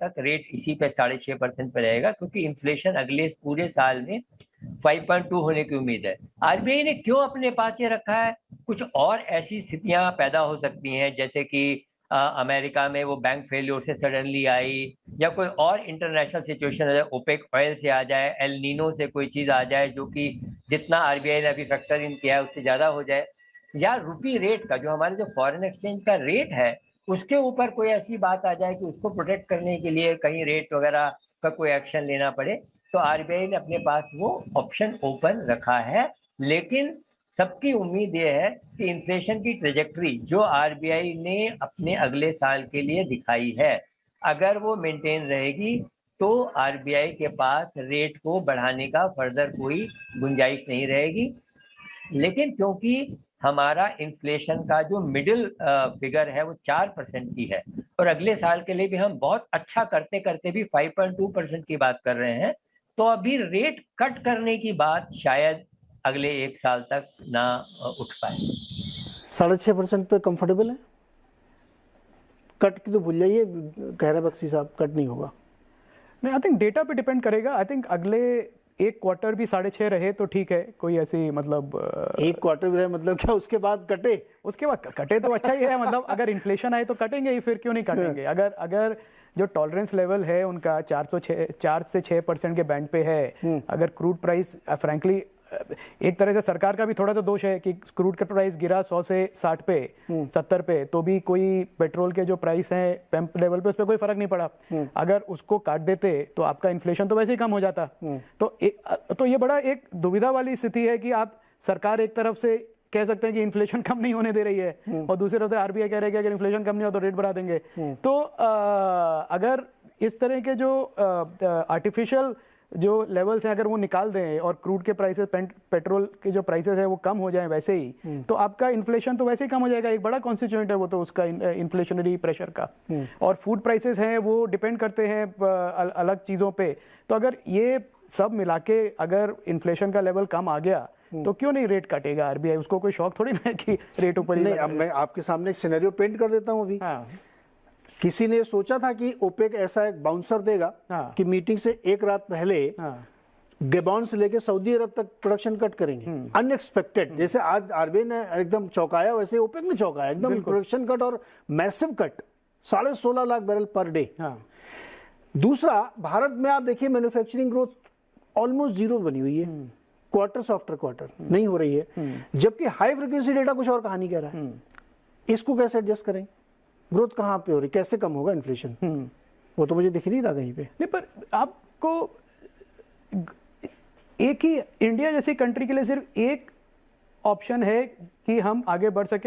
तक रेट इसी पे 6.5% पे रहेगा, क्योंकि इन्फ्लेशन अगले पूरे साल में 5.2 होने की उम्मीद है। आरबीआई ने क्यों अपने पास ये रखा है? कुछ और ऐसी स्थितियां पैदा हो सकती हैं, जैसे कि अमेरिका में वो बैंक फेल्योर से सडनली आई, या कोई और इंटरनेशनल सिचुएशन है, ओपेक ऑयल से आ जाए, एल नीनो से कोई चीज़ आ जाए जो कि जितना आरबीआई ने अभी फैक्टर इन किया है उससे ज़्यादा हो जाए, या रुपी रेट का जो हमारे जो फॉरेन एक्सचेंज का रेट है उसके ऊपर कोई ऐसी बात आ जाए कि उसको प्रोटेक्ट करने के लिए कहीं रेट वगैरह का कोई एक्शन लेना पड़े। तो आरबीआई ने अपने पास वो ऑप्शन ओपन रखा है। लेकिन सबकी उम्मीद ये है कि इन्फ्लेशन की ट्रेजेक्ट्री जो आरबीआई ने अपने अगले साल के लिए दिखाई है, अगर वो मेंटेन रहेगी तो आरबीआई के पास रेट को बढ़ाने का फर्दर कोई गुंजाइश नहीं रहेगी। लेकिन क्योंकि हमारा इन्फ्लेशन का जो मिडिल फिगर है वो 4% की है, और अगले साल के लिए भी हम बहुत अच्छा करते करते भी 5.2% की बात कर रहे हैं, तो अभी रेट कट करने की बात शायद अगले एक साल तक ना उठ पाए। 6.5% पे कंफर्टेबल है? कट की तो भूल जाइए, कह रहे बख्शी साहब कट नहीं होगा। नहीं, आई थिंक डेटा पे डिपेंड करेगा। आई थिंक अगले एक क्वार्टर भी 6.5 रहे तो ठीक है, कोई ऐसी मतलब एक क्वार्टर भी रहे मतलब क्या, उसके बाद कटे? उसके बाद कटे तो अच्छा ही है। मतलब अगर इन्फ्लेशन आए तो कटेंगे ही, फिर क्यों नहीं कटेंगे? अगर जो टॉलरेंस लेवल है उनका 4 से 6% के बैंड पे है, अगर क्रूड प्राइस फ्रैंकली एक तरह से सरकार का भी थोड़ा तो दोष है कि क्रूड का प्राइस गिरा 100 से 60 पे 70 पे, तो भी कोई पेट्रोल के जो प्राइस हैं पंप लेवल पे उस पर कोई फर्क नहीं पड़ा। अगर उसको काट देते तो आपका इन्फ्लेशन तो वैसे ही कम हो जाता। तो ये बड़ा एक दुविधा वाली स्थिति है कि आप सरकार एक तरफ से कह सकते हैं कि इन्फ्लेशन कम नहीं होने दे रही है, और दूसरी तरफ से आरबीआई कह रही है कि अगर इन्फ्लेशन कम नहीं हो तो रेट बढ़ा देंगे। तो अगर इस तरह के जो आर्टिफिशियल जो लेवल्स हैं अगर वो निकाल दें और क्रूड के प्राइसेस, पेट्रोल के जो प्राइसेस है वो कम हो जाएं वैसे ही, तो आपका इन्फ्लेशन तो वैसे ही कम हो जाएगा। एक बड़ा कॉन्स्टिट्यूएंट है वो तो उसका इन्फ्लेशनरी प्रेशर का। और फूड प्राइसेस हैं वो डिपेंड करते हैं अलग चीज़ों पे। तो अगर ये सब मिला के अगर इन्फ्लेशन का लेवल कम आ गया तो क्यों नहीं रेट काटेगा आरबीआई? उसको कोई शौक थोड़ी ना है कि रेट ऊपर ही नहीं। अब मैं आपके सामने एक सिनेरियो पेंट कर देता हूँ अभी। किसी ने सोचा था कि ओपेक ऐसा एक बाउंसर देगा कि मीटिंग से एक रात पहले गबन से लेके सऊदी अरब तक प्रोडक्शन कट करेंगे। अनएक्सपेक्टेड, जैसे आज आरबीआई ने एकदम चौंकाया वैसे ओपेक ने चौंकाया, एकदम प्रोडक्शन कट और massive cut, 16.5 lakh barrel per day. दूसरा, भारत में आप देखिए मैन्युफैक्चरिंग ग्रोथ ऑलमोस्ट जीरो बनी हुई है, क्वार्टर आफ्टर क्वार्टर नहीं हो रही है, जबकि हाई फ्रिक्वेंसी डेटा कुछ और कहानी कह रहा है। इसको कैसे एडजस्ट करें? ग्रोथ कहाँ पे हो रही, कैसे कम होगा इन्फ्लेशन? वो तो मुझे दिख नहीं रहा कहीं पे। नहीं, पर आपको एक ही इंडिया जैसी कंट्री के लिए सिर्फ एक ऑप्शन है कि हम आगे बढ़ सके।